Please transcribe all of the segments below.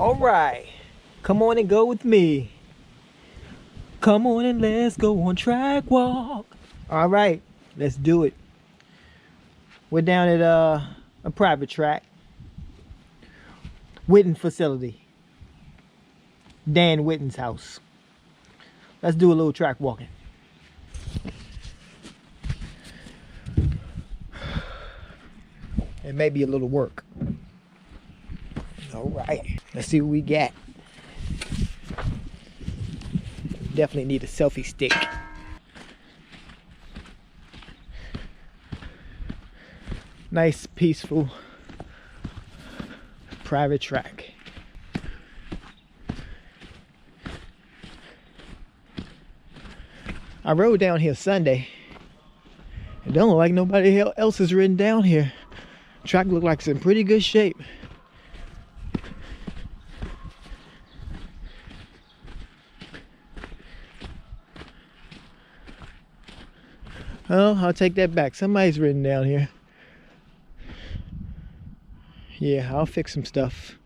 All right, come on and go with me. Come on and let's go on track walk. All right, let's do it. We're down at a private track, Witten facility, Dan Witten's house. Let's do a little track walking. It may be a little work. All right, let's see what we got. Definitely need a selfie stick. Nice, peaceful, private track. I rode down here Sunday. It don't look like nobody else has ridden down here. Track looked like it's in pretty good shape. Oh, I'll take that back. Somebody's ridden down here. Yeah, I'll fix some stuff.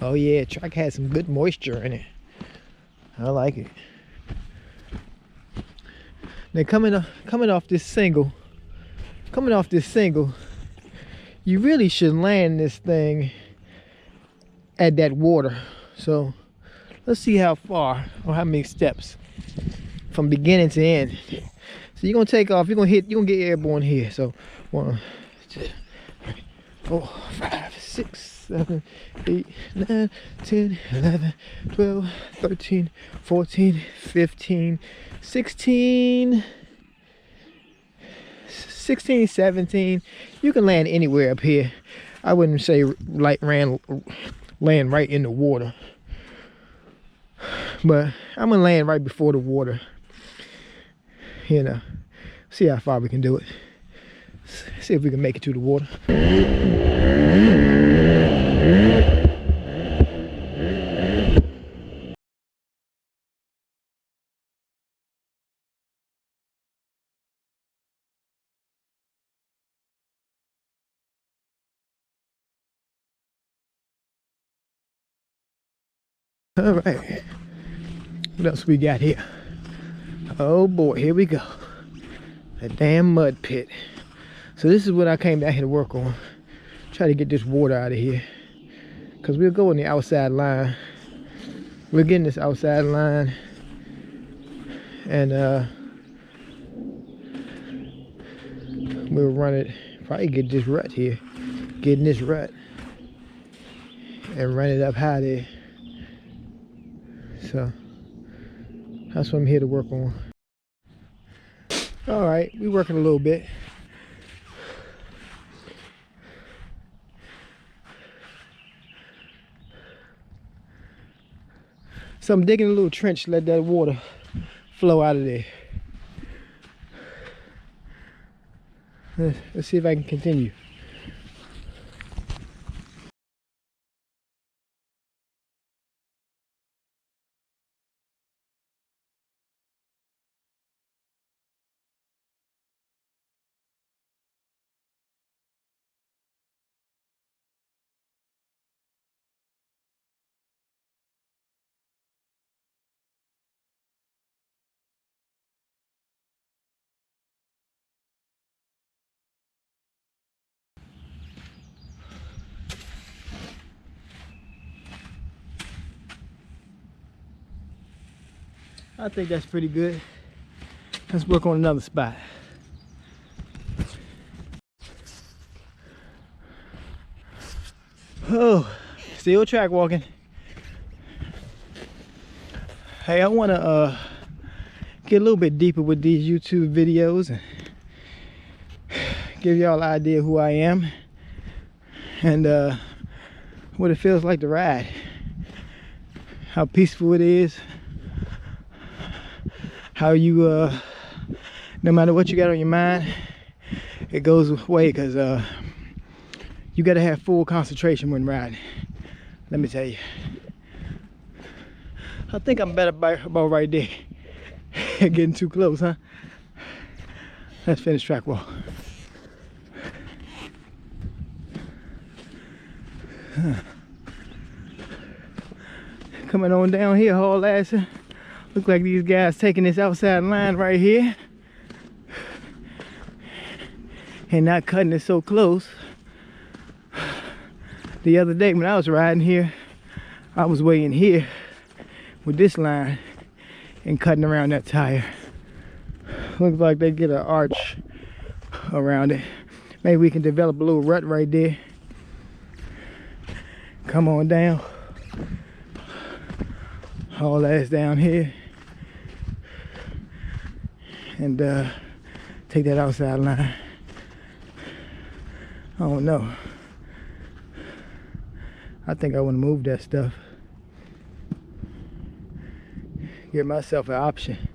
Oh yeah, track has some good moisture in it. I like it. Now coming off this single, you really should land this thing at that water. So let's see how far or how many steps from beginning to end. So you're gonna take off, you're gonna get airborne here. So 1, 2, 3, 4, 5, 6, 7, 8, 9, 10, 11, 12, 13, 14, 15, 16, 17. You can land anywhere up here. I wouldn't say like land right in the water, but I'm gonna land right before the water. You know, see how far we can do it. See if we can make it to the water. All right, what else we got here? Oh boy, here we go. A damn mud pit. So this is what I came down here to work on. Try to get this water out of here. Cause we'll go on the outside line. We're getting this outside line. And we'll run it, probably get this rut here. Get in this rut. And run it up high there. So that's what I'm here to work on. All right, we're working a little bit. So I'm digging a little trench to let that water flow out of there. Let's see if I can continue. I think that's pretty good. Let's work on another spot. Oh, still track walking. Hey, I want to get a little bit deeper with these YouTube videos and give y'all an idea who I am and what it feels like to ride. How peaceful it is. How you, no matter what you got on your mind, it goes away because you got to have full concentration when riding. Let me tell you. I think I'm better about right there. Getting too close, huh? Let's finish track walk. Coming on down here, haul ass. Look like these guys taking this outside line right here and not cutting it so close. The other day when I was riding here, I was waiting here with this line and cutting around that tire. Looks like they get an arch around it. Maybe we can develop a little rut right there. Come on down. Haul ass down here. And take that outside line. I don't know. I think I want to move that stuff. Give myself an option.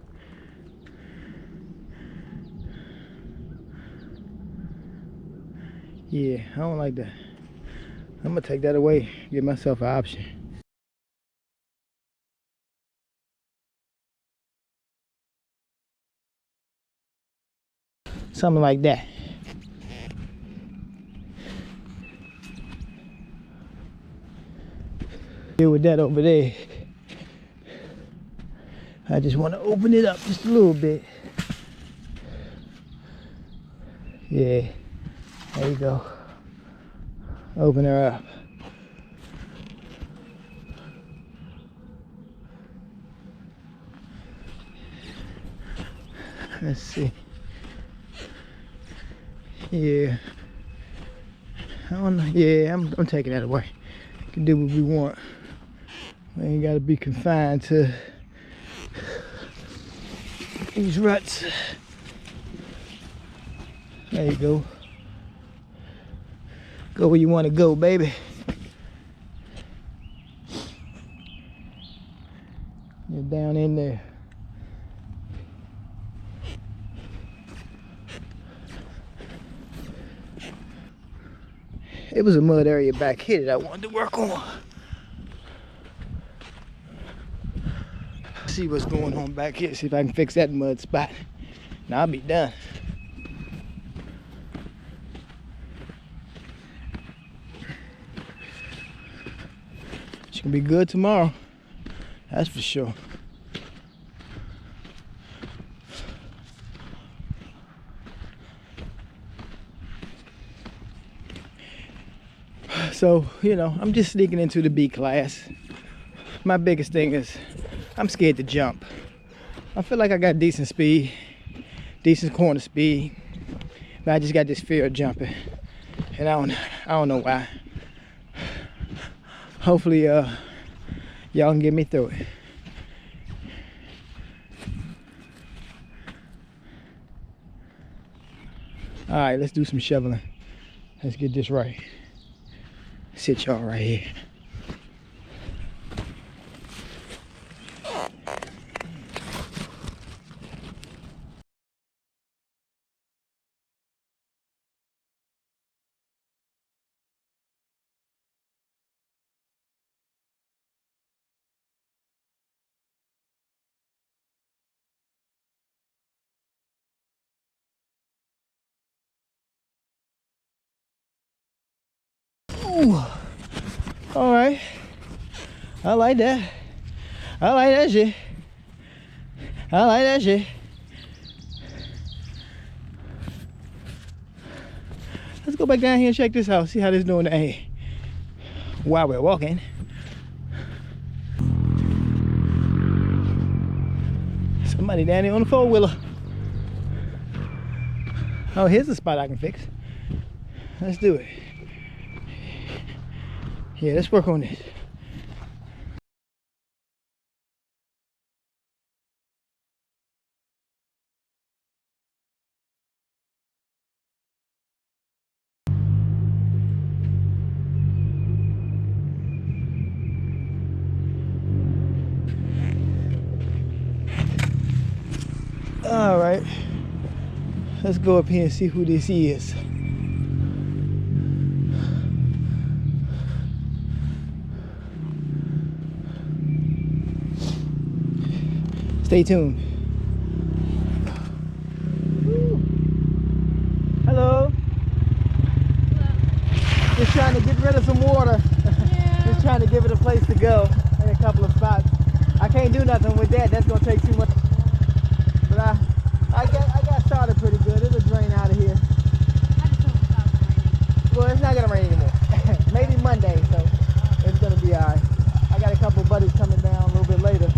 Yeah, I don't like that. I'm gonna take that away, give myself an option. Something like that. Deal with that over there. I just want to open it up just a little bit. Yeah, there you go. Open her up. Let's see. Yeah. I don't know. Yeah, I'm taking that away. We can do what we want. We ain't gotta be confined to these ruts. There you go. Go where you want to go, baby. You're down in there. It was a mud area back here that I wanted to work on. See what's going on back here. See if I can fix that mud spot. Now I'll be done. It's gonna be good tomorrow. That's for sure. So, you know, I'm just sneaking into the B class. My biggest thing is I'm scared to jump. I feel like I got decent speed, decent corner speed, but I just got this fear of jumping, and I don't know why. Hopefully, y'all can get me through it. All right, let's do some shoveling. Let's get this right. Sit y'all right here. Ooh. All right. I like that. I like that shit. I like that shit. Let's go back down here and check this out. See how this doing down here while we're walking. Somebody down there on the four-wheeler. Oh, here's a spot I can fix. Let's do it. Yeah, let's work on this. All right, let's go up here and see who this is. Stay tuned. trying to get rid of some water. Yeah. Just trying to give it a place to go in a couple of spots. I can't do nothing with that. That's gonna take too much. But I got started pretty good. It'll drain out of here. I just hope it stops raining. Well, it's not gonna rain anymore. Maybe Monday, so it's gonna be alright. I got a couple of buddies coming down a little bit later,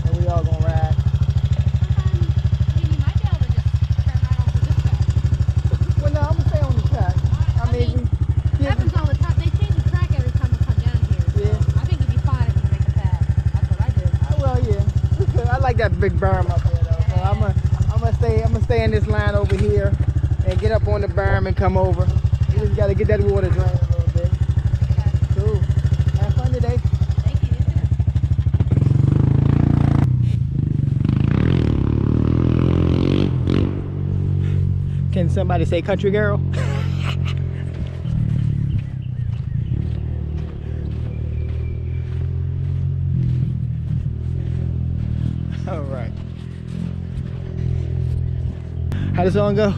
and we all gonna ride. I mean, you might be able to just turn right off of this track. Well, no, I'm gonna stay on the track. I mean, it happens all the time. They change the track every time we come down here. So Yeah. I think it'd be fine if you make a path. That's what I did. well, yeah. I like that big berm up there, though. So I'm gonna stay in this line over here and get up on the berm and come over. You just gotta get that water drained a little bit. Okay. Cool. Have fun today. Thank you. You too. Can somebody say country girl? All right. How does the song go?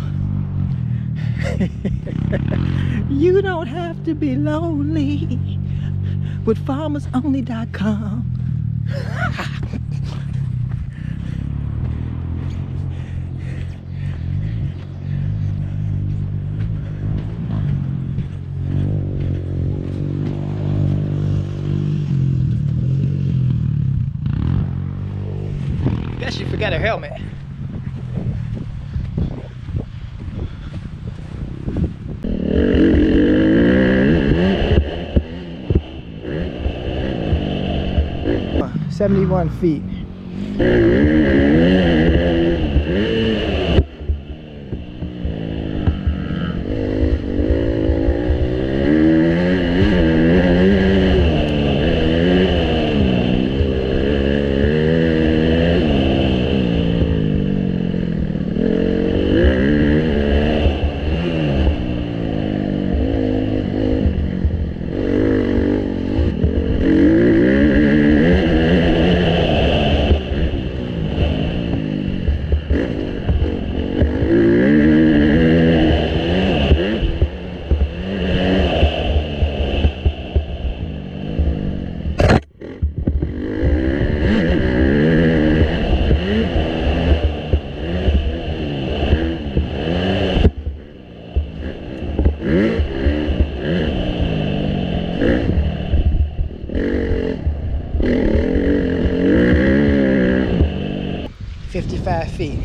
You don't have to be lonely with farmersonly.com. Guess she forgot her helmet. $71 feet. $55 feet.